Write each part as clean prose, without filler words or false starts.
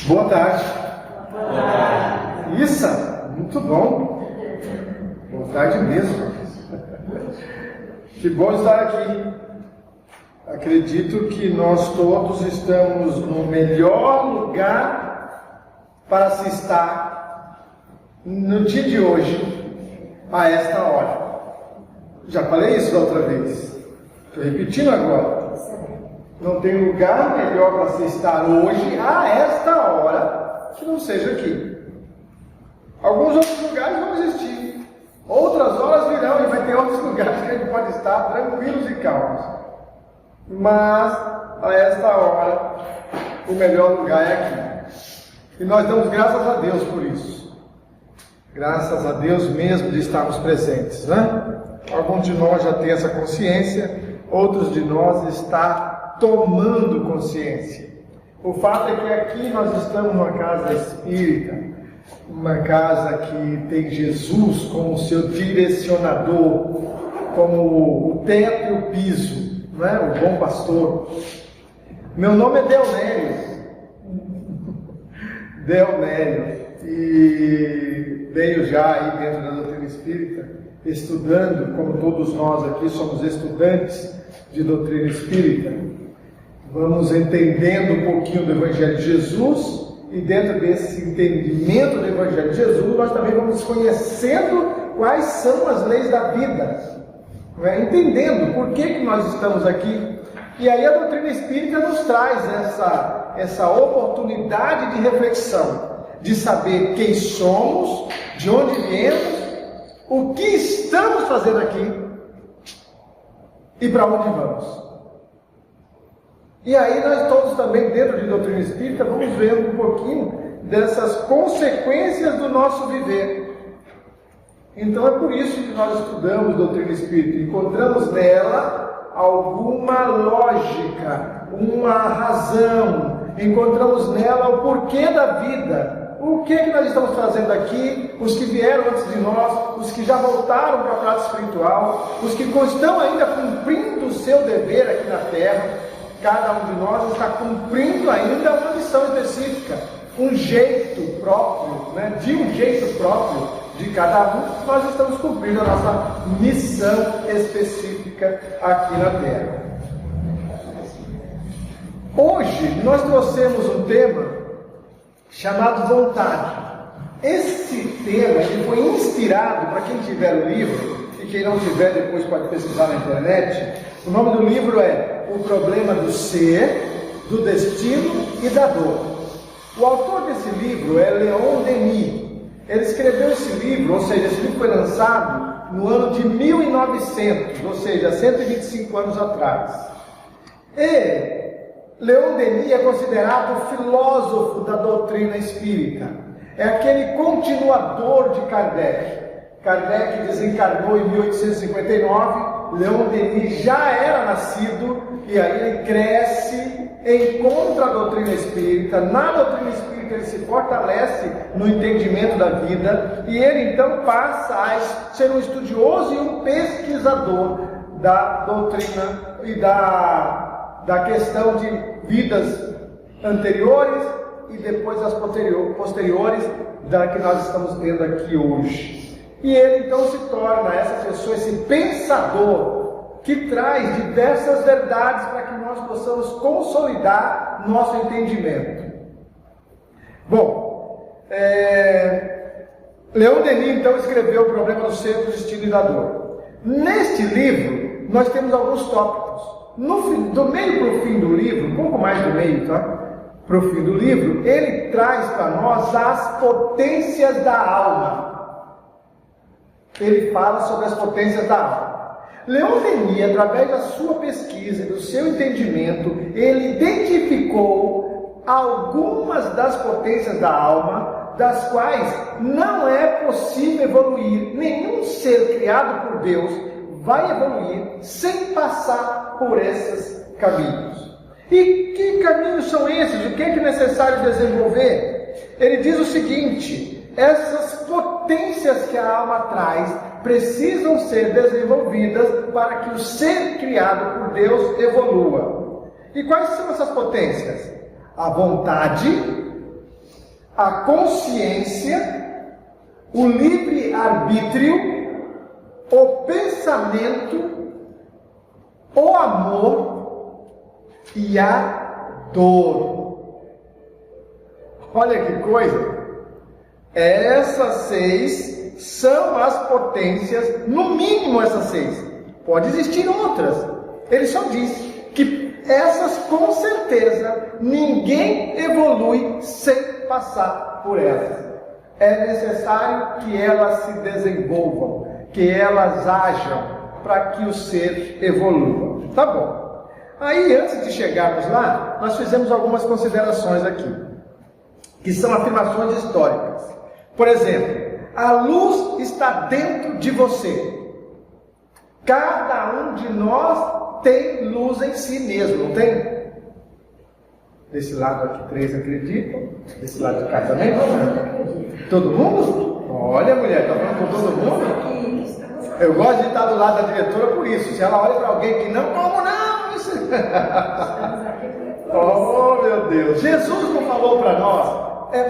Boa tarde. Boa tarde. Isso, muito bom. Boa tarde mesmo. Que bom estar aqui. Acredito que nós todos estamos no melhor lugar para se estar no dia de hoje, a esta hora. Já falei isso da outra vez. Estou repetindo agora. Não tem lugar melhor para se estar hoje, a esta hora, que não seja aqui. Alguns outros lugares vão existir. Outras horas virão e vai ter outros lugares que a gente pode estar tranquilos e calmos. Mas, a esta hora, o melhor lugar é aqui. E nós damos graças a Deus por isso. Graças a Deus mesmo de estarmos presentes, né? Alguns de nós já têm essa consciência, outros de nós está tomando consciência. O fato é que aqui nós estamos numa casa espírita, uma casa que tem Jesus como seu direcionador, como o teto e o piso, não é? O bom pastor. Meu nome é Deonério, e venho já aí dentro da doutrina espírita, estudando, como todos nós aqui somos estudantes de doutrina espírita. Vamos entendendo um pouquinho do Evangelho de Jesus, e dentro desse entendimento do Evangelho de Jesus, nós também vamos conhecendo quais são as leis da vida, entendendo por que nós estamos aqui. E aí a doutrina espírita nos traz essa oportunidade de reflexão, de saber quem somos, de onde viemos, o que estamos fazendo aqui e para onde vamos. E aí nós todos também, dentro de doutrina espírita, vamos vendo um pouquinho dessas consequências do nosso viver. Então é por isso que nós estudamos doutrina espírita. Encontramos nela alguma lógica, uma razão. Encontramos nela o porquê da vida. O que nós estamos fazendo aqui? Os que vieram antes de nós, os que já voltaram para a praça espiritual, os que estão ainda cumprindo o seu dever aqui na Terra. Cada um de nós está cumprindo ainda uma missão específica, um jeito próprio, de um jeito próprio de cada um, nós estamos cumprindo a nossa missão específica aqui na Terra. Hoje nós trouxemos um tema chamado vontade. Esse tema ele foi inspirado, para quem tiver o livro, e quem não tiver depois pode pesquisar na internet. O nome do livro é O Problema do Ser, do Destino e da Dor. O autor desse livro é Leon Denis. Ele escreveu esse livro, ou seja, esse livro foi lançado no ano de 1900, ou seja, 125 anos atrás. E Leon Denis é considerado o filósofo da doutrina espírita. É aquele continuador de Kardec. Kardec desencarnou em 1859, Leon Denis já era nascido, e aí ele cresce, encontra a doutrina espírita. Na doutrina espírita ele se fortalece no entendimento da vida, e ele então passa a ser um estudioso e um pesquisador da doutrina e da questão de vidas anteriores e depois as posteriores da que nós estamos tendo aqui hoje. E ele então se torna essa pessoa, esse pensador, que traz diversas verdades para que nós possamos consolidar nosso entendimento. Bom, Leon Denis então escreveu O Problema do Ser, do Destino e da Dor. Neste livro, nós temos alguns tópicos. Do meio para o fim do livro, um pouco mais do meio, tá? Para o fim do livro, ele traz para nós as potências da alma. Ele fala sobre as potências da alma. Leon Denis, através da sua pesquisa e do seu entendimento, ele identificou algumas das potências da alma, das quais não é possível evoluir. Nenhum ser criado por Deus vai evoluir sem passar por esses caminhos. E que caminhos são esses? O que é necessário desenvolver? Ele diz o seguinte: essas potências que a alma traz precisam ser desenvolvidas para que o ser criado por Deus evolua. E quais são essas potências? A vontade, a consciência, o livre-arbítrio, o pensamento, o amor e a dor. Olha que coisa! Essas 6 são as potências, no mínimo essas 6. Pode existir outras. Ele só diz que essas, com certeza, ninguém evolui sem passar por elas. É necessário que elas se desenvolvam, que elas ajam para que o ser evolua. Tá bom. Aí, antes de chegarmos lá, nós fizemos algumas considerações aqui, que são afirmações históricas. Por exemplo, a luz está dentro de você. Cada um de nós tem luz em si mesmo, não tem? Desse lado aqui 3 acreditam, desse lado de cá também? Todo mundo? Olha, mulher, está falando com todo mundo? Eu gosto de estar do lado da diretora por isso. Se ela olha para alguém que não, como não? Isso... Oh, meu Deus! Jesus não falou para nós.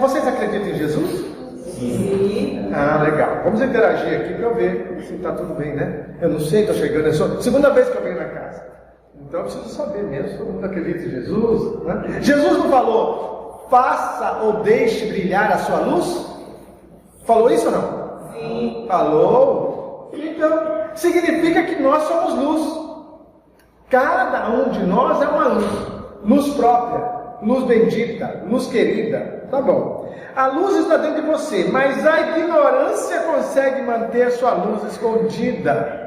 Vocês acreditam em Jesus? Sim. Ah, legal. Vamos interagir aqui para eu ver se está tudo bem, né? Eu não sei, estou chegando, é só segunda vez que eu venho na casa. Então eu preciso saber mesmo se todo mundo acredita em Jesus, né? Jesus não falou, faça ou deixe brilhar a sua luz? Falou isso ou não? Sim. Falou? Então, significa que nós somos luz. Cada um de nós é uma luz. Luz própria, luz bendita, luz querida. Tá bom. A luz está dentro de você, mas a ignorância consegue manter sua luz escondida.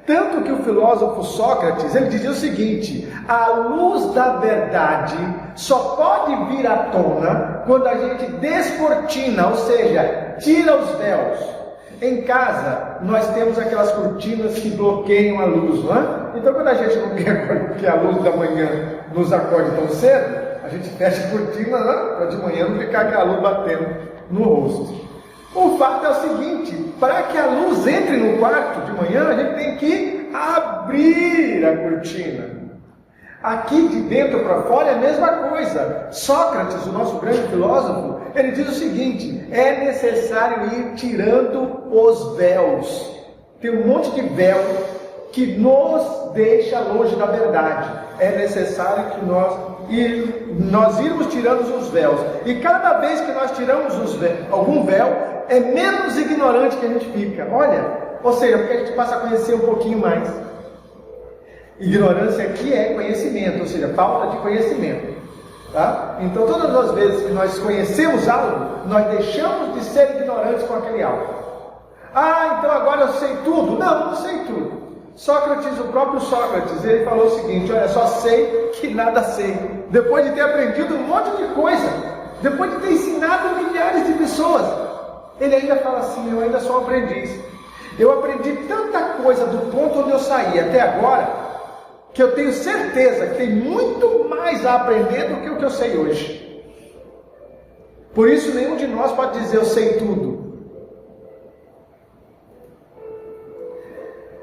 Tanto que o filósofo Sócrates, ele dizia o seguinte: a luz da verdade só pode vir à tona quando a gente descortina, ou seja, tira os véus. Em casa, nós temos aquelas cortinas que bloqueiam a luz, não é? Então, quando a gente não quer que a luz da manhã nos acorde tão cedo, a gente fecha a cortina, né? Para de manhã não ficar aquela luz batendo no rosto. O fato é o seguinte: para que a luz entre no quarto de manhã, a gente tem que abrir a cortina. Aqui de dentro para fora é a mesma coisa. Sócrates, o nosso grande filósofo, ele diz o seguinte: é necessário ir tirando os véus. Tem um monte de véu que nos deixa longe da verdade. É necessário que nós irmos tirando os véus. E cada vez que nós tiramos algum véu, é menos ignorante que a gente fica. Olha, ou seja, porque a gente passa a conhecer um pouquinho mais. Ignorância aqui é conhecimento, ou seja, falta de conhecimento. Tá? Então, todas as vezes que nós conhecemos algo, nós deixamos de ser ignorantes com aquele algo. Ah, então agora eu sei tudo. Não sei tudo. Sócrates, o próprio Sócrates, ele falou o seguinte: olha, só sei que nada sei. Depois de ter aprendido um monte de coisa, depois de ter ensinado milhares de pessoas, ele ainda fala assim: eu ainda sou um aprendiz. Eu aprendi tanta coisa do ponto onde eu saí até agora, que eu tenho certeza que tem muito mais a aprender do que o que eu sei hoje. Por isso, nenhum de nós pode dizer eu sei tudo.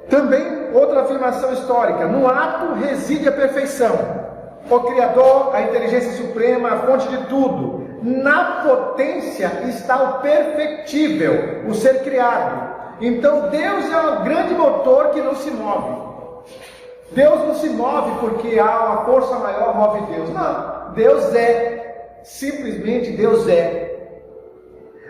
Também, outra afirmação histórica: no ato reside a perfeição. O Criador, a inteligência suprema, a fonte de tudo. Na potência está o perfectível, o ser criado. Então Deus é o grande motor que não se move. Deus não se move porque há uma força maior move Deus. Não, Deus é. Simplesmente Deus é.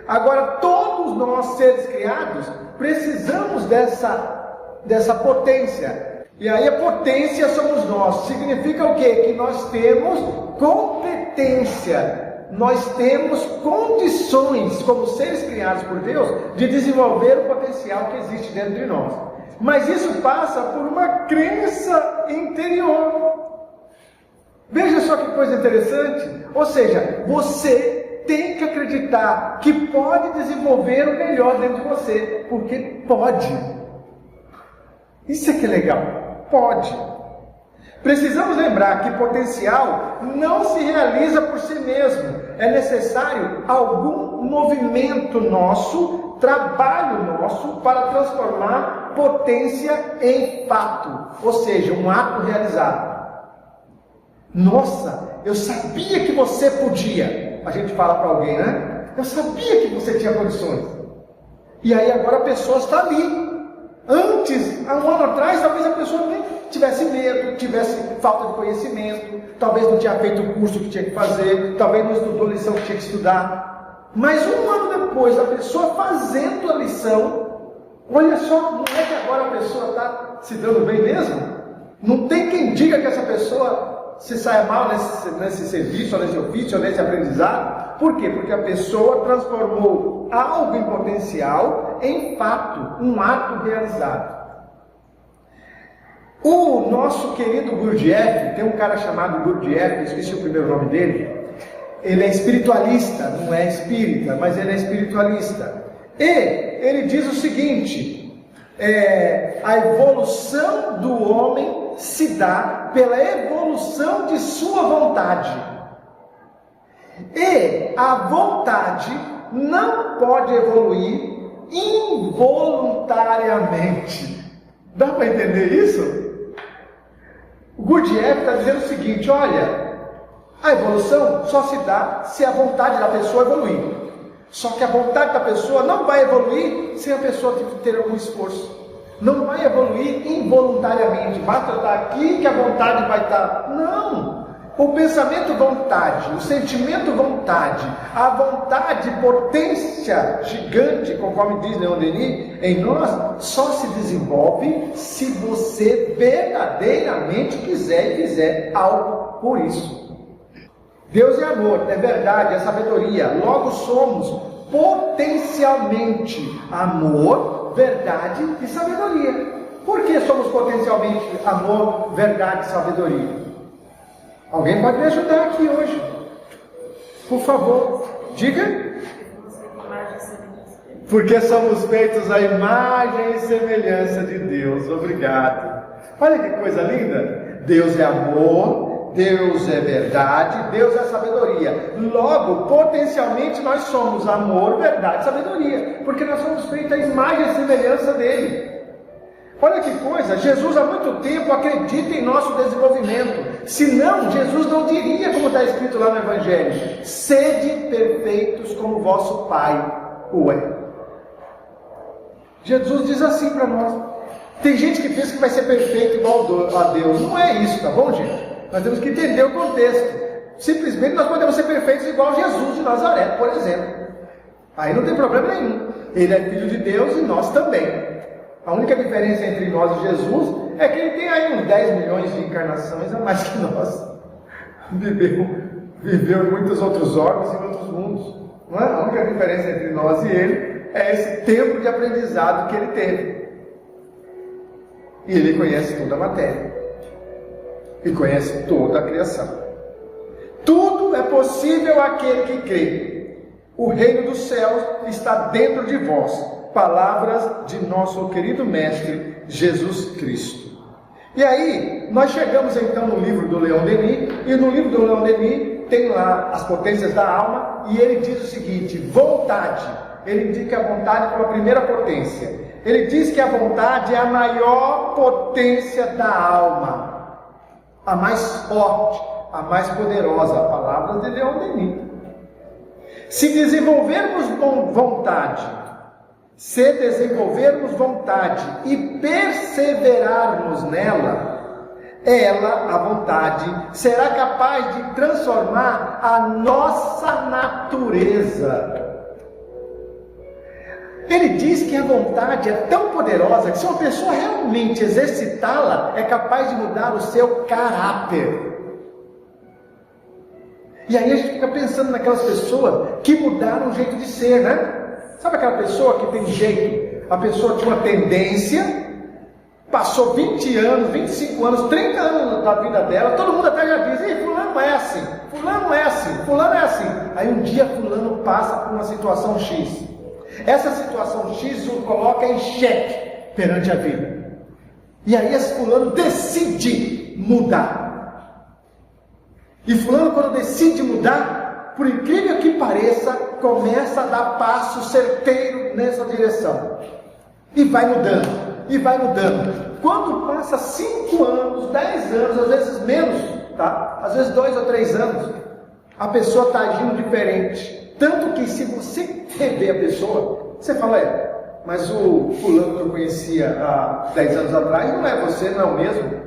Agora, todos nós, seres criados, precisamos dessa potência. E aí a potência somos nós. Significa o quê? Que nós temos competência. Nós temos condições, como seres criados por Deus, de desenvolver o potencial que existe dentro de nós. Mas isso passa por uma crença interior. Veja só que coisa interessante. Ou seja, você tem que acreditar que pode desenvolver o melhor dentro de você. Porque pode. Isso é que é legal. Pode. Precisamos lembrar que potencial não se realiza por si mesmo. É necessário algum movimento nosso, trabalho nosso, para transformar potência em fato. Ou seja, um ato realizado. Nossa, eu sabia que você podia. A gente fala para alguém, né? Eu sabia que você tinha condições. E aí agora a pessoa está ali. Antes, há um ano atrás, talvez a pessoa nem tivesse medo, tivesse falta de conhecimento, talvez não tinha feito o curso que tinha que fazer, talvez não estudou a lição que tinha que estudar. Mas um ano depois, a pessoa fazendo a lição, olha só, não é que agora a pessoa está se dando bem mesmo? Não tem quem diga que essa pessoa se saia mal nesse serviço, nesse ofício, nesse aprendizado. Por quê? Porque a pessoa transformou algo em potencial em fato, um ato realizado. O nosso querido Gurdjieff, tem um cara chamado Gurdjieff, esqueci o primeiro nome dele, ele é espiritualista, não é espírita, mas ele é espiritualista. E ele diz o seguinte, a evolução do homem se dá pela evolução de sua vontade. E a vontade não pode evoluir involuntariamente. Dá para entender isso? O Gurdjieff está dizendo o seguinte, olha, a evolução só se dá se a vontade da pessoa evoluir. Só que a vontade da pessoa não vai evoluir sem a pessoa ter algum esforço. Não vai evoluir involuntariamente. Basta eu estar aqui que a vontade vai estar. Não! O pensamento vontade, o sentimento vontade, a vontade, potência gigante, conforme diz Leon Denis, em nós, só se desenvolve se você verdadeiramente quiser e fizer algo por isso. Deus é amor, é verdade, é sabedoria. Logo somos potencialmente amor, verdade e sabedoria. Por que somos potencialmente amor, verdade e sabedoria? Alguém pode me ajudar aqui hoje? Por favor, diga. Porque somos feitos à imagem e semelhança de Deus. Obrigado. Olha que coisa linda. Deus é amor, Deus é verdade, Deus é sabedoria. Logo, potencialmente nós somos amor, verdade e sabedoria. Porque nós somos feitos à imagem e semelhança dele. Olha que coisa, Jesus há muito tempo acredita em nosso desenvolvimento. Senão, Jesus não diria, como está escrito lá no Evangelho, sede perfeitos como vosso Pai o é. Jesus diz assim para nós. Tem gente que pensa que vai ser perfeito igual a Deus. Não é isso, tá bom, gente? Nós temos que entender o contexto. Simplesmente nós podemos ser perfeitos igual a Jesus de Nazaré, por exemplo. Aí não tem problema nenhum. Ele é filho de Deus e nós também. A única diferença entre nós e Jesus é que ele tem aí uns 10 milhões de encarnações a mais que nós. Viveu em muitos outros órgãos e em outros mundos. Não é? A única diferença entre nós e ele é esse tempo de aprendizado que ele teve. E ele conhece toda a matéria. E conhece toda a criação. Tudo é possível àquele que crê. O reino dos céus está dentro de vós. Palavras de nosso querido Mestre Jesus Cristo. E aí, nós chegamos então no livro do Leon Denis, e no livro do Leon Denis tem lá as potências da alma, e ele diz o seguinte, vontade. Ele indica a vontade como a primeira potência. Ele diz que a vontade é a maior potência da alma, a mais forte, a mais poderosa. Palavras de Leon Denis. Se desenvolvermos vontade, se desenvolvermos vontade e perseverarmos nela, ela, a vontade, será capaz de transformar a nossa natureza. Ele diz que a vontade é tão poderosa que se uma pessoa realmente exercitá-la, é capaz de mudar o seu caráter. E aí a gente fica pensando naquelas pessoas que mudaram o jeito de ser, né? Sabe aquela pessoa que tem jeito? A pessoa tinha uma tendência, passou 20 anos, 25 anos, 30 anos da vida dela, todo mundo até já diz, ei, fulano é assim, fulano é assim, fulano é assim. Aí um dia fulano passa por uma situação X. Essa situação X o coloca em xeque perante a vida. E aí esse fulano decide mudar. E fulano, quando decide mudar, por incrível que pareça, começa a dar passo certeiro nessa direção. E vai mudando, e vai mudando. Quando passa 5 anos, 10 anos, às vezes menos, tá? Às vezes 2 ou 3 anos, a pessoa está agindo diferente. Tanto que se você rever a pessoa, você fala, mas o fulano que eu conhecia há 10 anos atrás não é você, não é o mesmo.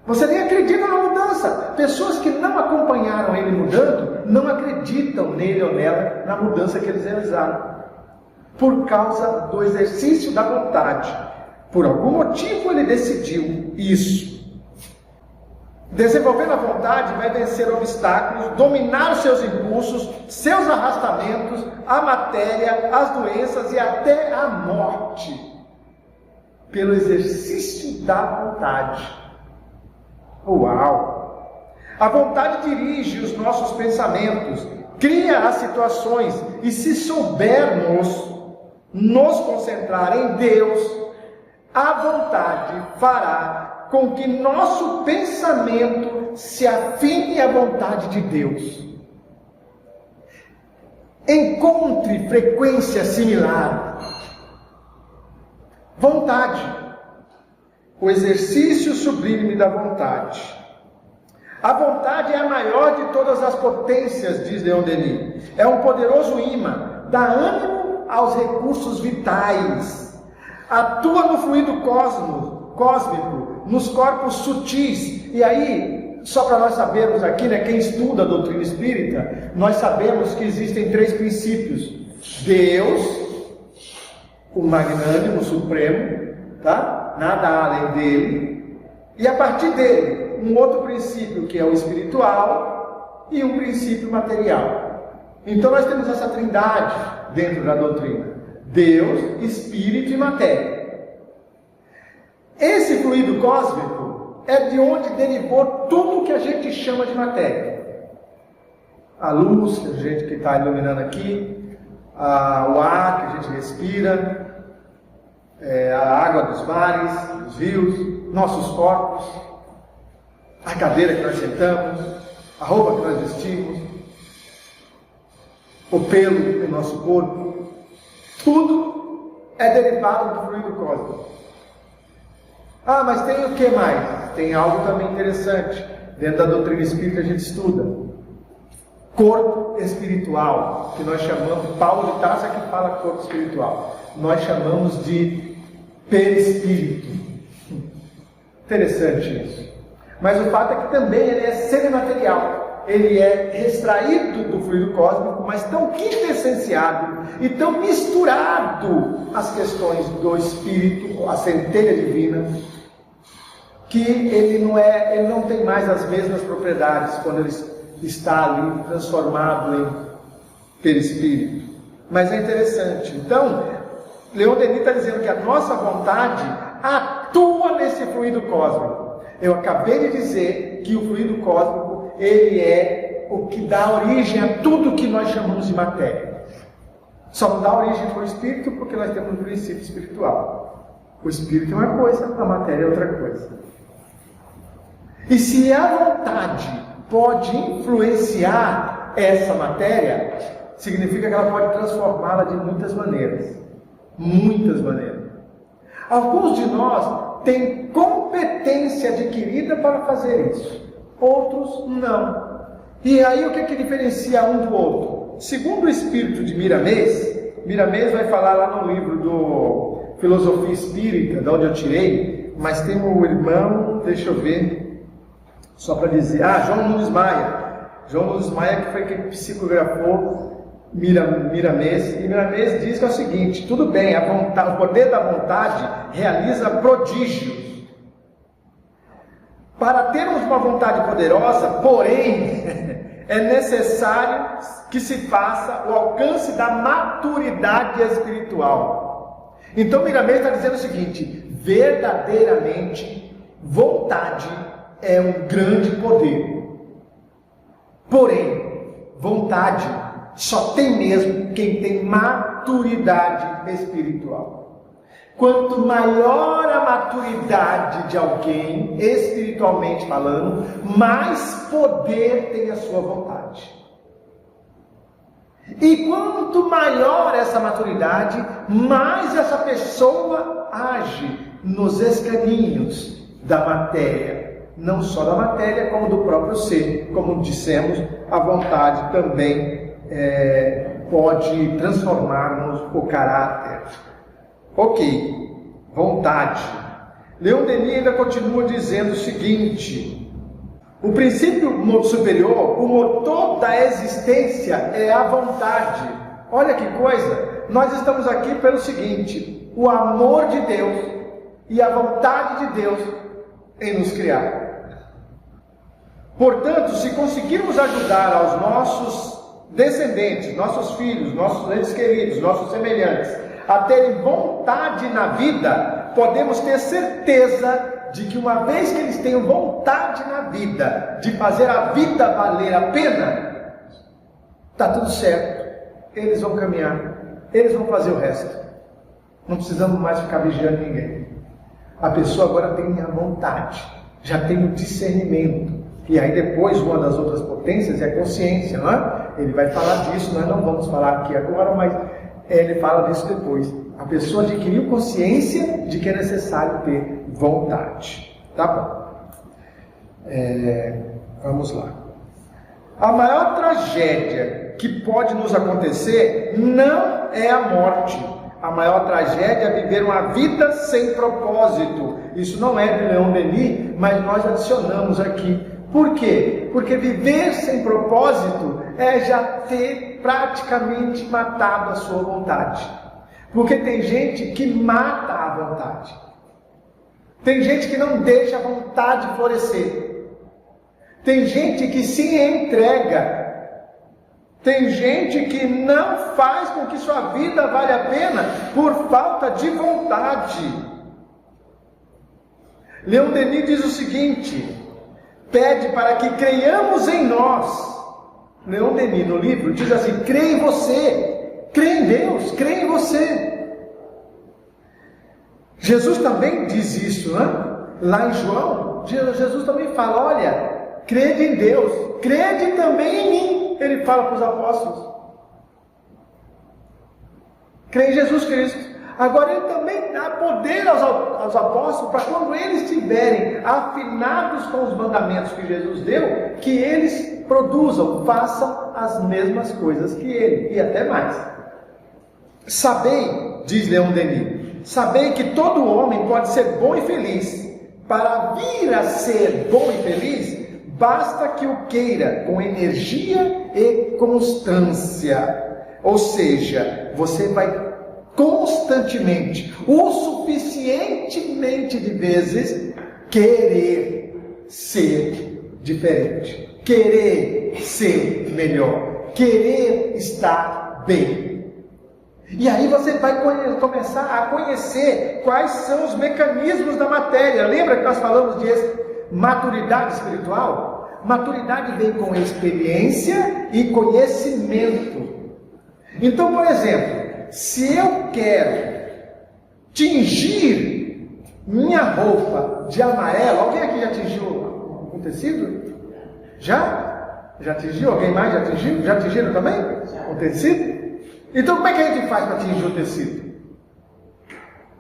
Você nem acredita na mudança. Pessoas que não acompanharam ele mudando, não acreditam nele ou nela, na mudança que eles realizaram. Por causa do exercício da vontade. Por algum motivo ele decidiu isso. Desenvolvendo a vontade, vai vencer obstáculos, dominar os seus impulsos, seus arrastamentos, a matéria, as doenças e até a morte. Pelo exercício da vontade. Uau! A vontade dirige os nossos pensamentos, cria as situações, e se soubermos nos concentrar em Deus, a vontade fará com que nosso pensamento se afine à vontade de Deus. Encontre frequência similar. Vontade. O exercício sublime da vontade. A vontade é a maior de todas as potências, diz Leon Denis. É um poderoso imã, dá ânimo aos recursos vitais. Atua no fluido cósmico, nos corpos sutis. E aí, só para nós sabermos aqui, quem estuda a doutrina espírita, nós sabemos que existem 3 princípios. Deus, o magnânimo, o supremo, tá? Nada além dele. E a partir dele, um outro princípio que é o espiritual e um princípio material. Então nós temos essa trindade dentro da doutrina: Deus, espírito e matéria. Esse fluido cósmico é de onde derivou tudo que a gente chama de matéria. A luz que está iluminando aqui, o ar que a gente respira, a água dos mares, dos rios, nossos corpos, a cadeira que nós sentamos, a roupa que nós vestimos, o pelo do nosso corpo, tudo é derivado do fluido cósmico. Ah, mas tem o que mais? Tem algo também interessante. Dentro da doutrina espírita a gente estuda. Corpo espiritual, que nós chamamos, Paulo de Tarso é que fala corpo espiritual. Nós chamamos de perispírito. Interessante isso. Mas o fato é que também ele é semimaterial. Ele é extraído do fluido cósmico, mas tão quintessenciado e tão misturado às questões do espírito, a centelha divina, que ele não tem mais as mesmas propriedades quando ele está ali transformado em perispírito. Mas é interessante. Então, Leon Denis está dizendo que a nossa vontade atua nesse fluido cósmico. Eu acabei de dizer que o fluido cósmico, ele é o que dá origem a tudo que nós chamamos de matéria. Só não dá origem para o espírito porque nós temos um princípio espiritual. O espírito é uma coisa, a matéria é outra coisa. E se a vontade pode influenciar essa matéria, significa que ela pode transformá-la de muitas maneiras. Muitas maneiras. Alguns de nós têm competência adquirida para fazer isso. Outros não. E aí o que diferencia um do outro? Segundo o espírito de Miramês vai falar lá no livro do Filosofia Espírita, de onde eu tirei, mas tem um irmão, deixa eu ver, só para dizer, João Nunes Maia. João Nunes Maia, que foi quem psicografou Miramês, e Miramês diz que é o seguinte: tudo bem, o poder da vontade realiza prodígios. Para termos uma vontade poderosa, porém, é necessário que se faça o alcance da maturidade espiritual. Então Miramês está dizendo o seguinte: verdadeiramente, vontade é um grande poder. Porém, vontade só tem mesmo quem tem maturidade espiritual. Quanto maior a maturidade de alguém, espiritualmente falando, mais poder tem a sua vontade. E quanto maior essa maturidade, mais essa pessoa age nos escaninhos da matéria. Não só da matéria, como do próprio ser. Como dissemos, a vontade também pode transformarmos o caráter. Ok, vontade. Leon Denis ainda continua dizendo o seguinte: o princípio superior, o motor da existência é a vontade. Olha que coisa, nós estamos aqui pelo seguinte: o amor de Deus e a vontade de Deus em nos criar. Portanto, se conseguirmos ajudar aos nossos descendentes, nossos filhos, nossos entes queridos, nossos semelhantes, a terem vontade na vida, podemos ter certeza de que uma vez que eles tenham vontade na vida, de fazer a vida valer a pena, está tudo certo. Eles vão caminhar, eles vão fazer o resto. Não precisamos mais ficar vigiando ninguém. A pessoa agora tem a vontade, já tem o discernimento. E aí depois uma das outras potências é a consciência, não é? Ele vai falar disso, nós não vamos falar aqui agora, mas ele fala disso depois. A pessoa adquiriu consciência de que é necessário ter vontade. Tá bom. Vamos lá. A maior tragédia que pode nos acontecer não é a morte. A maior tragédia é viver uma vida sem propósito. Isso não é de Leon Denis, mas nós adicionamos aqui. Por quê? Porque viver sem propósito é já ter praticamente matado a sua vontade. Porque tem gente que mata a vontade. Tem gente que não deixa a vontade florescer. Tem gente que se entrega. Tem gente que não faz com que sua vida valha a pena por falta de vontade. Leon Denis diz o seguinte: pede para que creiamos em nós. Leon Denis no livro diz assim: crê em você, crê em Deus, crê em você. Jesus também diz isso, né? Lá em João, Jesus também fala: olha, crede em Deus, crede também em mim. Ele fala para os apóstolos: crê em Jesus Cristo. Agora ele também dá poder aos apóstolos para quando eles estiverem afinados com os mandamentos que Jesus deu, que eles produzam, façam as mesmas coisas que ele, e até mais. Sabei, diz Leon Denis, sabei que todo homem pode ser bom e feliz. Para vir a ser bom e feliz, basta que o queira com energia e constância. Ou seja, você vai constantemente, o suficientemente de vezes, querer ser diferente, querer ser melhor, querer estar bem. E aí você vai começar a conhecer quais são os mecanismos da matéria. Lembra que nós falamos de maturidade espiritual? Maturidade vem com experiência e conhecimento. Então, por exemplo, se eu quero tingir minha roupa de amarelo, alguém aqui já tingiu um tecido? Já? Já tingiu? Alguém mais já tingiu? Já tingiram também? O tecido? Então como é que a gente faz para tingir o tecido?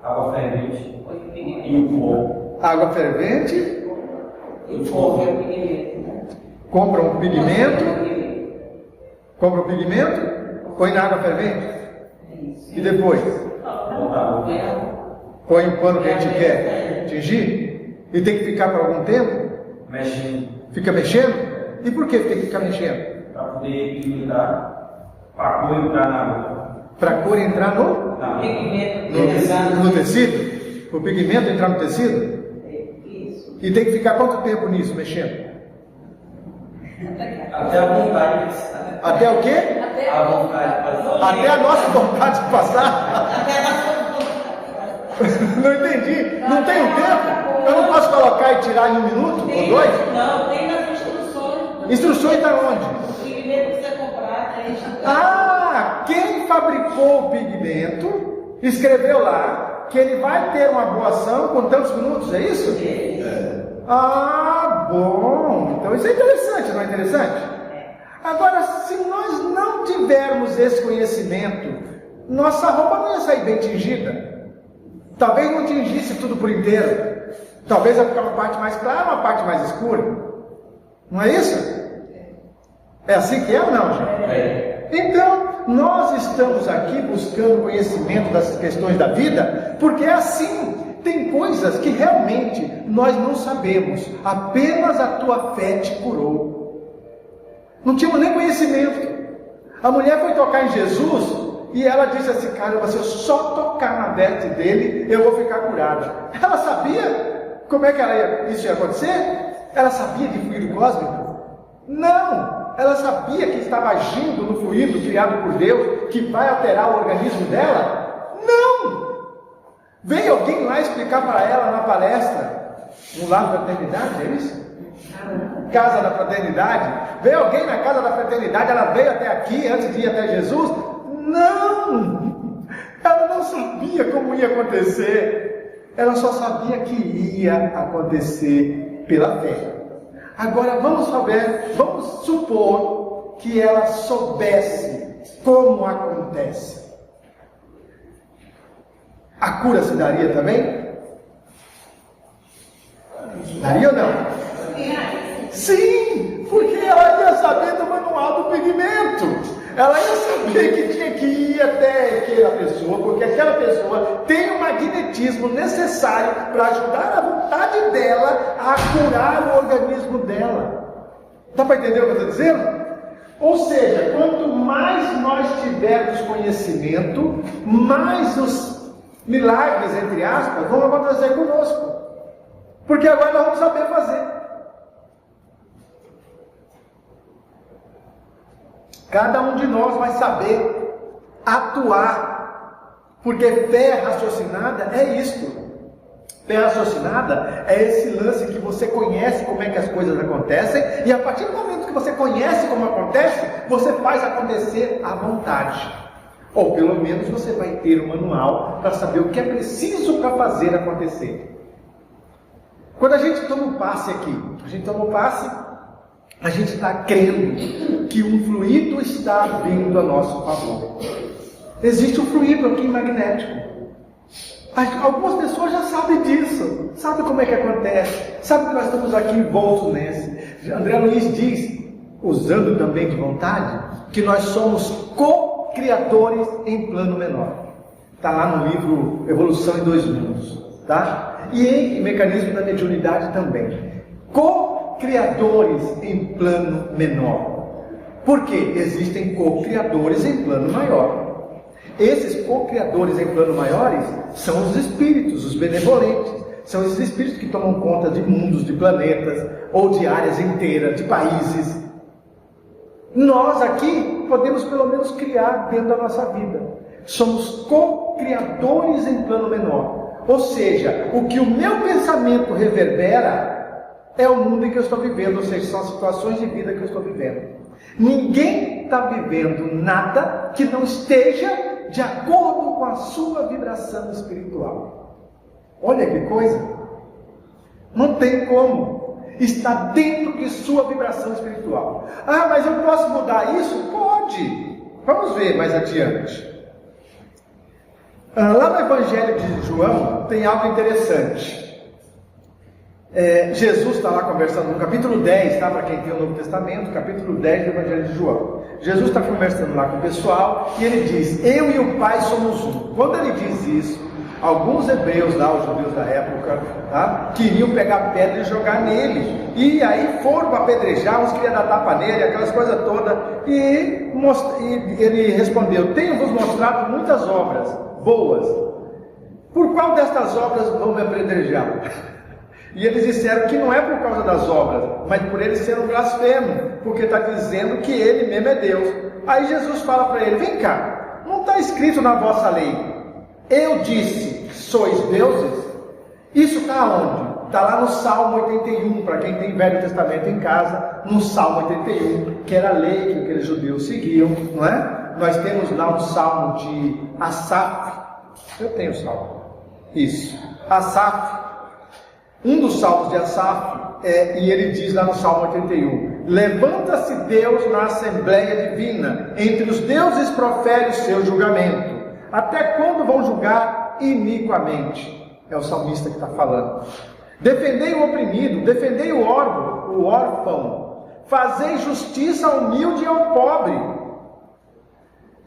Água fervente e o fogo. Água fervente. E fogo é o pigmento. Compra um pigmento. Compra um pigmento. Põe na água fervente. E depois? Põe o pano que a gente quer tingir. E tem que ficar por algum tempo? Mexendo. Fica mexendo? E por que tem que ficar mexendo? Para poder pigmentar. Para a cor entrar na roupa. Para a cor entrar no tecido? O pigmento entrar no tecido? Isso. E tem que ficar quanto tempo nisso, mexendo? Até a vontade. Até o quê? A vontade passar. Até a nossa vontade de passar? Até a nossa Não entendi. Não tem um tempo? Eu não posso colocar e tirar em 1 minuto? Ou 2? Não, tem nas instruções. Instruções está onde? O pigmento que você comprar, tem instruções. Ah, quem fabricou o pigmento escreveu lá que ele vai ter uma boa ação com tantos minutos, é isso? Ah, bom. Então isso é interessante, não é interessante? Agora, se nós não tivermos esse conhecimento, nossa roupa não ia sair bem tingida. Talvez não tingisse tudo por inteiro. Talvez ia ficar uma parte mais clara, uma parte mais escura. Não é isso? É assim que é ou não, gente? Então, nós estamos aqui buscando conhecimento das questões da vida, porque é assim. Tem coisas que realmente nós não sabemos, apenas a tua fé te curou. Não tínhamos nem conhecimento. A mulher foi tocar em Jesus e ela disse assim: cara, se eu só tocar na veste dele, eu vou ficar curada. Ela sabia como é que isso ia acontecer? Ela sabia de fluido cósmico? Não! Ela sabia que estava agindo no fluido criado por Deus, que vai alterar o organismo dela? Não! Veio alguém lá explicar para ela na palestra, no Lar da Fraternidade, é isso? Casa da Fraternidade. Veio alguém na Casa da Fraternidade, ela veio até aqui antes de ir até Jesus? Não! Ela não sabia como ia acontecer. Ela só sabia que ia acontecer pela fé. Agora vamos supor que ela soubesse como acontece. A cura se daria também? Daria ou não? Sim, porque ela ia saber do manual do pigmento. Ela ia saber que tinha que ir até aquela pessoa, porque aquela pessoa tem o magnetismo necessário para ajudar a vontade dela a curar o organismo dela. Dá para entender o que eu estou dizendo? Ou seja, quanto mais nós tivermos conhecimento, mais os milagres, entre aspas, vão acontecer conosco. Porque agora nós vamos saber fazer. Cada um de nós vai saber atuar. Porque fé raciocinada é isto. Fé raciocinada é esse lance que você conhece como é que as coisas acontecem, e a partir do momento que você conhece como acontece, você faz acontecer à vontade. Ou pelo menos você vai ter um manual para saber o que é preciso para fazer acontecer. Quando a gente toma um passe aqui, a gente está crendo que um fluido está vindo a nosso favor. Existe um fluido aqui magnético. Algumas pessoas já sabem disso, sabem como é que acontece, sabem que nós estamos aqui envoltos nesse. André Luiz diz, usando também de vontade, que nós somos co-criadores em plano menor. Está lá no livro Evolução em Dois Mundos, tá? E em Mecanismo da Mediunidade também. Co-criadores em plano menor. Porque existem co-criadores em plano maior. Esses co-criadores em plano maiores são os espíritos, os benevolentes. São esses espíritos que tomam conta de mundos, de planetas, ou de áreas inteiras, de países. Nós aqui podemos pelo menos criar dentro da nossa vida. Somos co-criadores em plano menor. Ou seja, o que o meu pensamento reverbera é o mundo em que eu estou vivendo, ou seja, são as situações de vida que eu estou vivendo. Ninguém está vivendo nada que não esteja de acordo com a sua vibração espiritual. Olha que coisa! Não tem como. Está dentro de sua vibração espiritual. Ah, mas eu posso mudar isso? Pode! Vamos ver mais adiante. Lá no Evangelho de João tem algo interessante. Jesus está lá conversando no capítulo 10, tá? Para quem tem o Novo Testamento, capítulo 10 do Evangelho de João. Jesus está conversando lá com o pessoal e ele diz: eu e o Pai somos um. Quando ele diz isso, alguns hebreus lá, os judeus da época, tá? Queriam pegar pedra e jogar nele. E aí foram apedrejar, uns queriam dar tapa nele, aquelas coisas todas. E ele respondeu: tenho-vos mostrado muitas obras boas. Por qual destas obras vão me apedrejar? E eles disseram que não é por causa das obras, mas por ele ser um blasfemo, porque está dizendo que ele mesmo é Deus. Aí Jesus fala para ele: vem cá, não está escrito na vossa lei, eu disse, sois deuses? Isso está onde? Está lá no Salmo 81, para quem tem Velho Testamento em casa, no Salmo 81, que era a lei que aqueles judeus seguiam, não é? Nós temos lá um Salmo de Asaf. Eu tenho o Salmo. Isso. Asaf. Um dos salmos de Asaf, e ele diz lá no Salmo 81, levanta-se Deus na Assembleia Divina, entre os deuses profere o seu julgamento. Até quando vão julgar iniquamente? É o salmista que está falando. Defendei o oprimido, defendei o órfão, fazei justiça ao humilde e ao pobre.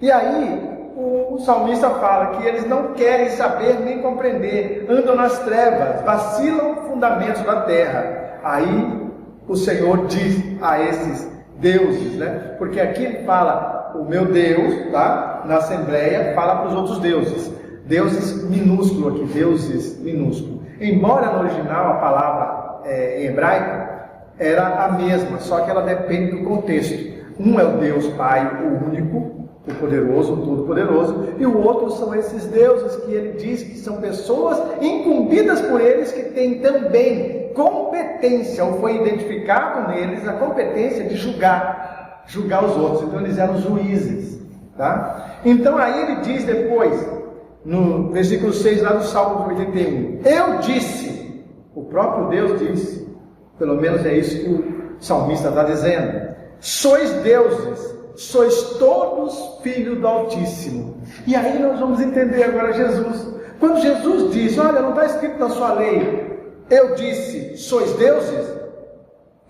E aí, o salmista fala que eles não querem saber nem compreender, andam nas trevas, vacilam fundamentos da terra. Aí, o Senhor diz a esses deuses, né? Porque aqui ele fala, o meu Deus, tá? Na Assembleia, fala para os outros deuses. Deuses minúsculo aqui, deuses minúsculo. Embora no original a palavra em hebraico era a mesma, só que ela depende do contexto. Um é o Deus Pai, o único, o poderoso, o todo-poderoso, e o outro são esses deuses que ele diz que são pessoas incumbidas por eles, que têm também competência, ou foi identificado neles a competência de julgar os outros. Então eles eram juízes, tá? Então aí ele diz depois, no versículo 6 lá do Salmo 81, eu disse, o próprio Deus disse, pelo menos é isso que o salmista está dizendo, sois deuses, sois todos filhos do Altíssimo. E aí nós vamos entender agora Jesus. Quando Jesus diz, olha, não está escrito na sua lei, eu disse, sois deuses?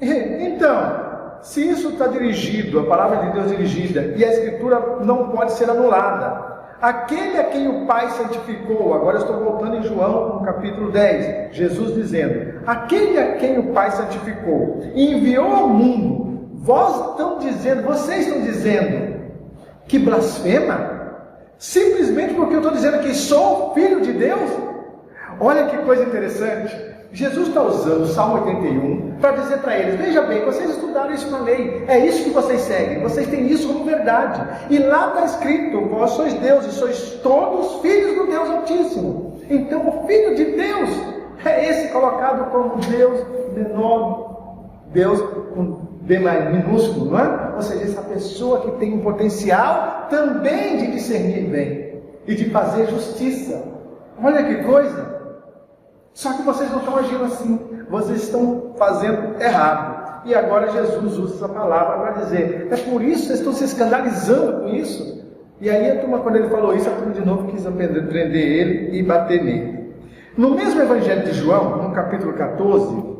Então, se isso está dirigido, a palavra de Deus dirigida, e a Escritura não pode ser anulada, aquele a quem o Pai santificou, agora eu estou voltando em João, no capítulo 10, Jesus dizendo, aquele a quem o Pai santificou, e enviou ao mundo, vocês estão dizendo que blasfema? Simplesmente porque eu estou dizendo que sou filho de Deus? Olha que coisa interessante. Jesus está usando o Salmo 81 para dizer para eles, veja bem, vocês estudaram isso na lei, é isso que vocês seguem, vocês têm isso como verdade. E lá está escrito, vós sois deuses, sois todos filhos do Deus Altíssimo. Então o Filho de Deus é esse colocado como Deus menor, Deus com B mais minúsculo, não é? Ou seja, essa pessoa que tem um potencial também de discernir bem e de fazer justiça. Olha que coisa! Só que vocês não estão agindo assim, vocês estão fazendo errado. E agora Jesus usa essa palavra para dizer, é por isso que vocês estão se escandalizando com isso. E aí a turma, quando ele falou isso, a turma de novo quis prender ele e bater nele. No mesmo Evangelho de João, no capítulo 14,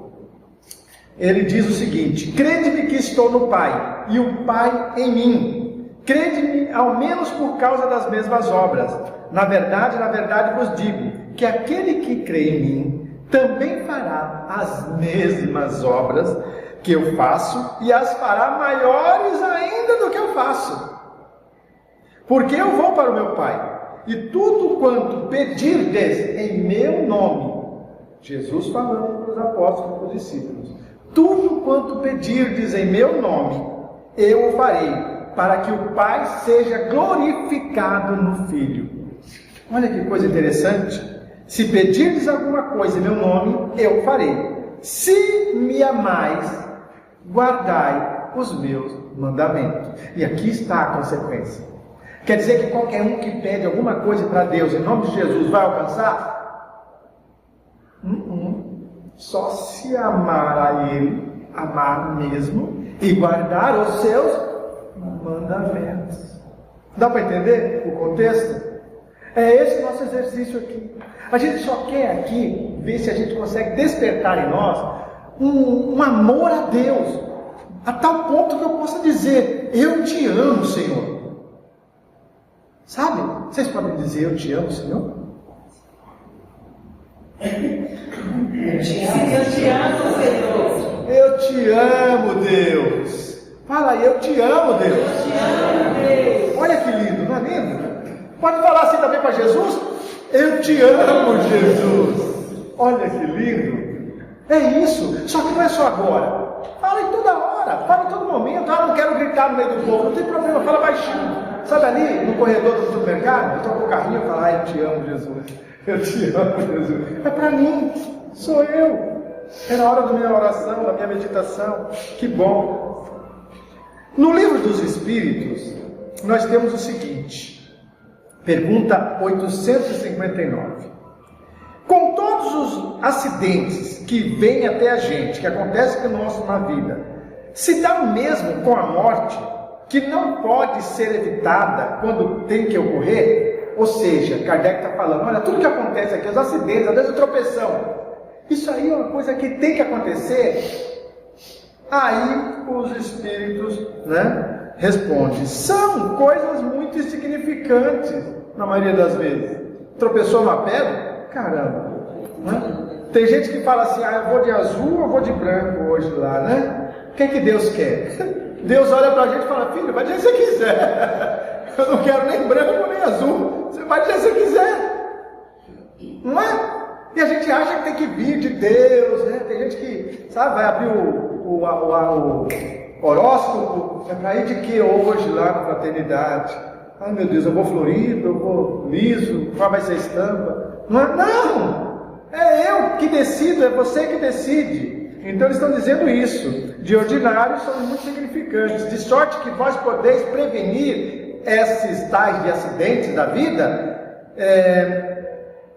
ele diz o seguinte, crede-me que estou no Pai, e o Pai em mim. Crede-me ao menos por causa das mesmas obras. Na verdade vos digo, que aquele que crê em mim, também fará as mesmas obras que eu faço, e as fará maiores ainda do que eu faço. Porque eu vou para o meu Pai, e tudo quanto pedirdes em meu nome, Jesus falando para os apóstolos e para os discípulos, tudo quanto pedirdes em meu nome, eu o farei, para que o Pai seja glorificado no Filho. Olha que coisa interessante. Se pedirdes alguma coisa em meu nome, eu o farei. Se me amais, guardai os meus mandamentos. E aqui está a consequência. Quer dizer que qualquer um que pede alguma coisa para Deus em nome de Jesus vai alcançar? Só se amar a Ele, amar mesmo, e guardar os seus mandamentos. Dá para entender o contexto? É esse nosso exercício aqui. A gente só quer aqui ver se a gente consegue despertar em nós um amor a Deus, a tal ponto que eu possa dizer, eu te amo, Senhor. Sabe? Vocês podem dizer, eu te amo, Senhor? Eu te amo, Senhor. Eu te amo, Deus. Fala aí, eu te amo, Deus. Eu te amo, Deus. Olha que lindo, não é lindo? Pode falar assim também para Jesus? Eu te amo, Jesus. Olha que lindo. É isso. Só que não é só agora. Fala em toda hora, fala em todo momento. Ah, não quero gritar no meio do povo. Não tem problema, fala baixinho. Sabe ali, no corredor do supermercado? Eu estou com o carrinho e falo, ah, eu te amo, Jesus. Eu te amo, Jesus. É para mim, sou eu. É na hora da minha oração, da minha meditação. Que bom. No livro dos Espíritos, nós temos o seguinte. Pergunta 859. Com todos os acidentes que vêm até a gente, que acontecem conosco na vida, se dá o mesmo com a morte, que não pode ser evitada quando tem que ocorrer? Ou seja, Kardec está falando, olha, tudo que acontece aqui, os acidentes, às vezes a tropeção, isso aí é uma coisa que tem que acontecer. Aí os espíritos, Responde, são coisas muito insignificantes, na maioria das vezes. Tropeçou numa pedra? Caramba. Né? Tem gente que fala assim, eu vou de azul ou vou de branco hoje lá, né? O que é que Deus quer? Deus olha pra gente e fala, filho, vai de jeito que você quiser. Eu não quero nem branco nem azul. Você vai de jeito que você quiser. Não é? E a gente acha que tem que vir de Deus, né? Tem gente que, sabe, vai abrir o horóscopo, é para ir de que hoje lá na fraternidade? Ai meu Deus, eu vou florido, eu vou liso, qual vai ser a estampa? Não é? Não! É eu que decido, é você que decide. Então eles estão dizendo isso. De ordinário são muito significantes, de sorte que vós podeis prevenir esses tais de acidentes da vida,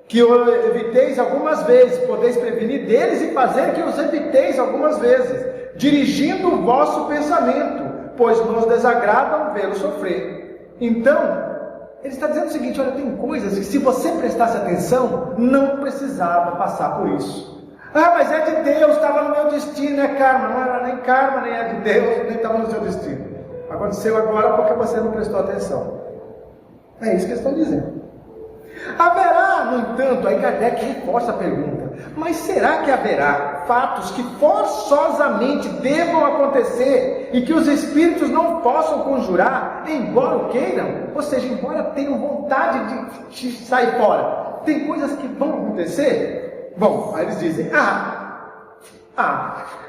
que eviteis algumas vezes, podeis prevenir deles e fazer que os eviteis algumas vezes, dirigindo o vosso pensamento, pois nos desagradam vê-lo sofrer. Então, ele está dizendo o seguinte, olha, tem coisas que se você prestasse atenção, não precisava passar por isso. Ah, mas é de Deus, estava no meu destino, é karma. Não era nem karma, nem é de Deus, nem estava no seu destino. Aconteceu agora porque você não prestou atenção. É isso que eles estão dizendo. Haverá, no entanto, aí Kardec reforça a pergunta, mas será que haverá fatos que forçosamente devam acontecer e que os espíritos não possam conjurar, embora o queiram? Ou seja, embora tenham vontade de sair fora, tem coisas que vão acontecer? Bom, aí eles dizem,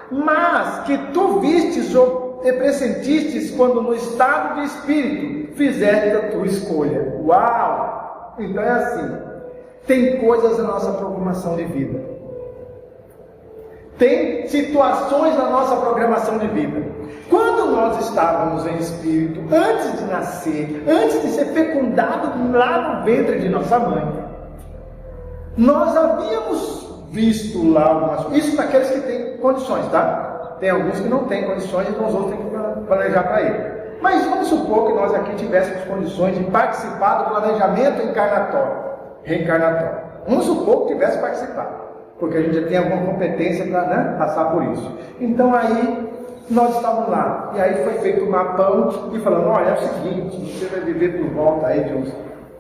mas que tu vistes ou pressentistes quando no estado de espírito fizeste a tua escolha. Uau! Então é assim, tem coisas na nossa programação de vida, tem situações na nossa programação de vida. Quando nós estávamos em espírito, antes de nascer, antes de ser fecundado lá no ventre de nossa mãe, nós havíamos visto lá algumas coisas, isso daqueles que têm condições, tá? Tem alguns que não têm condições, então os outros têm que planejar para ele. Mas vamos supor que nós aqui tivéssemos condições de participar do planejamento reencarnatório. Vamos supor que tivesse participado, porque a gente já tem alguma competência para passar por isso. Então aí nós estávamos lá, e aí foi feito um mapão e falando, olha, é o seguinte, você vai viver por volta aí de uns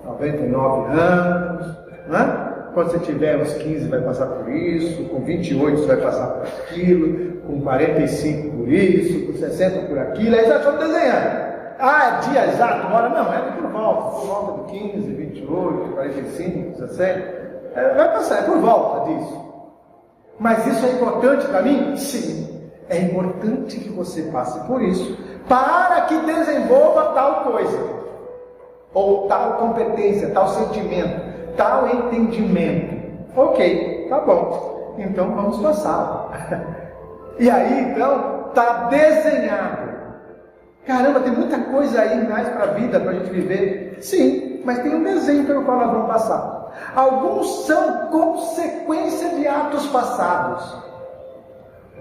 99 anos, né? Quando você tiver uns 15 vai passar por isso, com 28 você vai passar por aquilo, com 45 por isso, com 60 por aquilo, aí já estão desenhando. Ah, é dia exato, hora? Não, é por volta de 15, 28, 45, 17, vai passar, é por volta disso. Mas isso é importante para mim? Sim, é importante que você passe por isso, para que desenvolva tal coisa, ou tal competência, tal sentimento, tal entendimento. Ok, tá bom, então vamos passar. E aí então está desenhado. Caramba, tem muita coisa aí mais para a vida, para a gente viver. Sim, mas tem um desenho pelo qual nós vamos passar. Alguns são consequência de atos passados.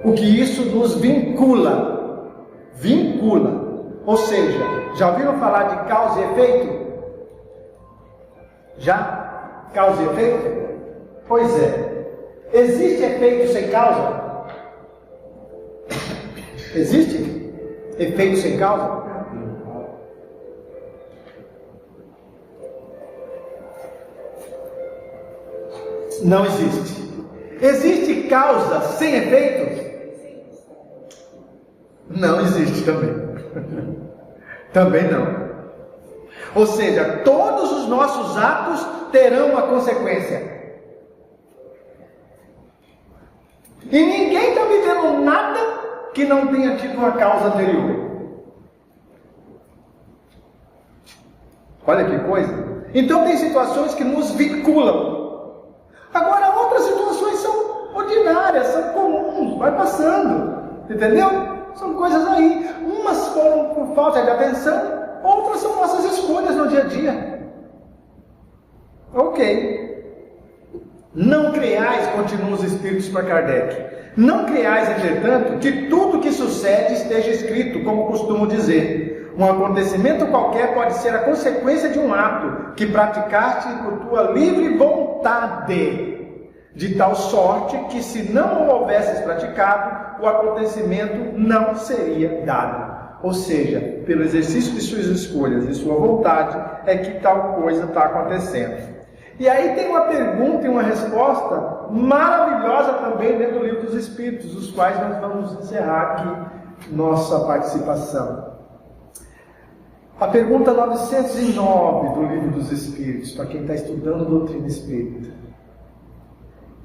O que isso nos vincula. Ou seja, já ouviram falar de causa e efeito? Já? Causa e efeito? Pois é. Existe efeito sem causa? Existe efeito sem causa? Não existe. Existe causa sem efeito? Não existe também. Também não. Ou seja, todos os nossos atos terão uma consequência. E ninguém está vivendo nada que não tenha tido uma causa anterior. Olha que coisa. Então tem situações que nos vinculam. Agora outras situações são ordinárias, são comuns, vai passando. Entendeu? São coisas aí. Umas foram por falta de atenção, outras são nossas escolhas no dia a dia. Ok. Não creais, continuam os espíritos para Kardec. Não creais, entretanto, que tudo que sucede esteja escrito, como costumo dizer. Um acontecimento qualquer pode ser a consequência de um ato que praticaste por tua livre vontade, de tal sorte que, se não o houvesses praticado, o acontecimento não seria dado. Ou seja, pelo exercício de suas escolhas e sua vontade, é que tal coisa está acontecendo. E aí tem uma pergunta e uma resposta maravilhosa também dentro do Livro dos Espíritos, os quais nós vamos encerrar aqui nossa participação. A pergunta 909 do Livro dos Espíritos, para quem está estudando doutrina espírita,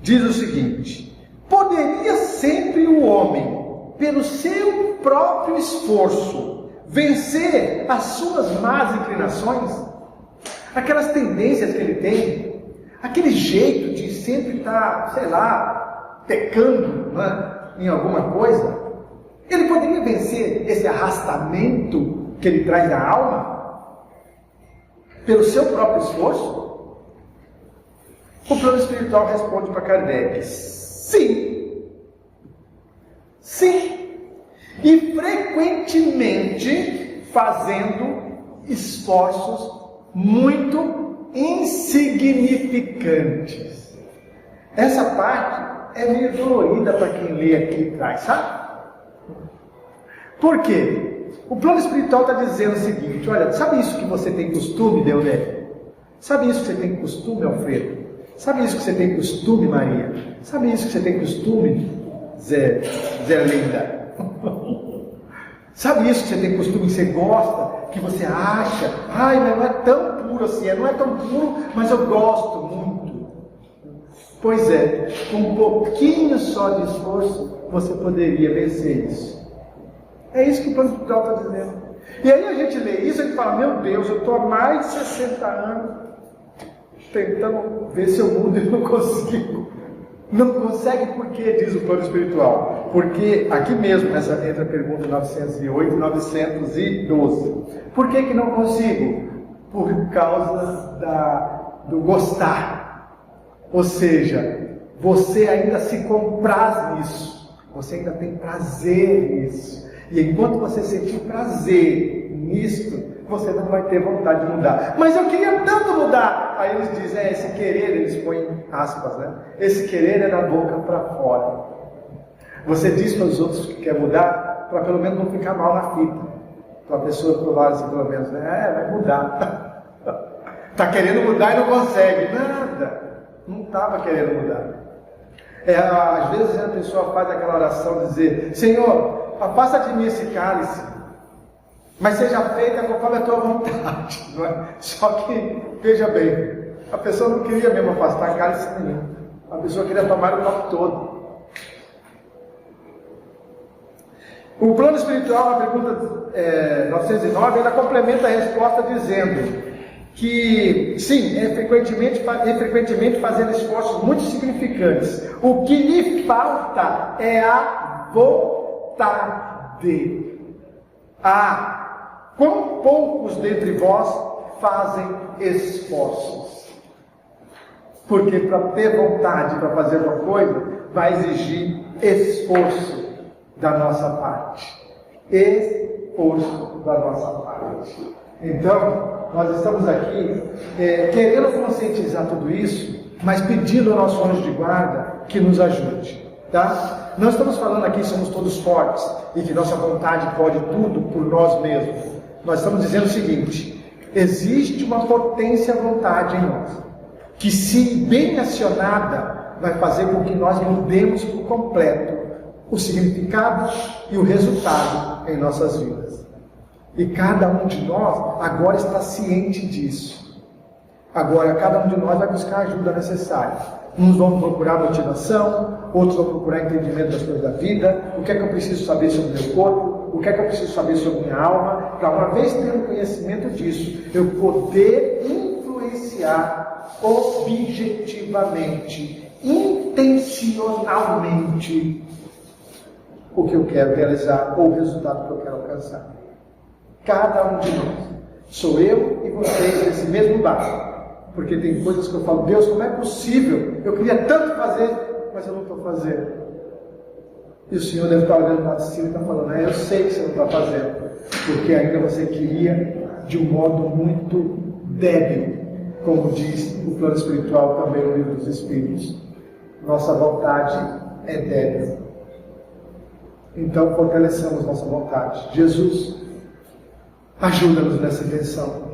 diz o seguinte: poderia sempre o homem, pelo seu próprio esforço, vencer as suas más inclinações? Aquelas tendências que ele tem, aquele jeito de sempre estar, sei lá, pecando, né, em alguma coisa, ele poderia vencer esse arrastamento que ele traz da alma pelo seu próprio esforço? O plano espiritual responde para Kardec: sim. Sim. E frequentemente fazendo esforços muito insignificantes. Essa parte é meio dolorida para quem lê aqui atrás, sabe? Por quê? O plano espiritual está dizendo o seguinte: olha, sabe isso que você tem costume, Deodé? Sabe isso que você tem costume, Alfredo? Sabe isso que você tem costume, Maria? Sabe isso que você tem costume, Zé Linda? Sabe isso que você tem costume, que você gosta, que você acha, ai, mas não é tão puro assim, não é tão puro, mas eu gosto muito. Pois é, com um pouquinho só de esforço, você poderia vencer isso. É isso que o plano espiritual está dizendo. E aí a gente lê isso e fala: meu Deus, eu estou há mais de 60 anos tentando ver se eu mudo e não consigo. Não consegue por quê, diz o plano espiritual? Porque aqui mesmo, entre a pergunta 908 e 912. Por que não consigo? Por causa do gostar. Ou seja, você ainda se compraz nisso. Você ainda tem prazer nisso. E enquanto você sentir prazer nisto, você não vai ter vontade de mudar. Mas eu queria tanto mudar. Aí eles dizem, esse querer, eles põem aspas, né? Esse querer é da boca para fora. Você diz para os outros que quer mudar, para pelo menos não ficar mal na fita. Para a pessoa provar assim, pelo menos, né? Vai mudar. Está querendo mudar e não consegue. Nada. Não estava querendo mudar. Às vezes a pessoa faz aquela oração de dizer: Senhor, afasta de mim esse cálice, mas seja feita conforme a tua vontade. Não é? Só que, veja bem, a pessoa não queria mesmo afastar cálice nenhum. A pessoa queria tomar o copo todo. O plano espiritual, na pergunta 909, ela complementa a resposta dizendo que, sim, frequentemente fazendo esforços muito significantes. O que lhe falta é a vontade. Quão poucos dentre vós fazem esforços? Porque para ter vontade para fazer uma coisa, vai exigir esforço da nossa parte. Esforço da nossa parte. Então, nós estamos aqui querendo conscientizar tudo isso, mas pedindo ao nosso anjo de guarda que nos ajude, tá? Não estamos falando aqui que somos todos fortes e que nossa vontade pode tudo por nós mesmos. Nós estamos dizendo o seguinte: existe uma potência vontade em nós, que, se bem acionada, vai fazer com que nós mudemos por completo o significado e o resultado em nossas vidas. E cada um de nós agora está ciente disso. Agora cada um de nós vai buscar a ajuda necessária. Uns vão procurar motivação, outros vão procurar entendimento das coisas da vida. O que é que eu preciso saber sobre o meu corpo? O que é que eu preciso saber sobre minha alma? Para, uma vez tendo conhecimento disso, eu poder influenciar objetivamente, intencionalmente, o que eu quero realizar ou o resultado que eu quero alcançar. Cada um de nós. Sou eu e vocês nesse mesmo barco. Porque tem coisas que eu falo: Deus, como é possível? Eu queria tanto fazer, mas eu não estou fazendo. E o Senhor deve estar olhando lá de cima e está falando: eu sei que você não está fazendo, porque ainda você queria de um modo muito débil, como diz o plano espiritual também no Livro dos Espíritos. Nossa vontade é débil. Então fortaleçamos nossa vontade. Jesus, ajuda-nos nessa intenção,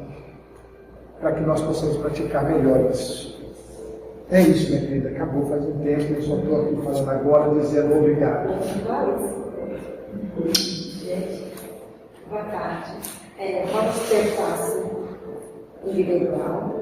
para que nós possamos praticar melhor isso. É isso, minha querida, acabou faz um tempo, eu só estou aqui falando agora, dizendo obrigado. Boa tarde. Vamos ter passo individual.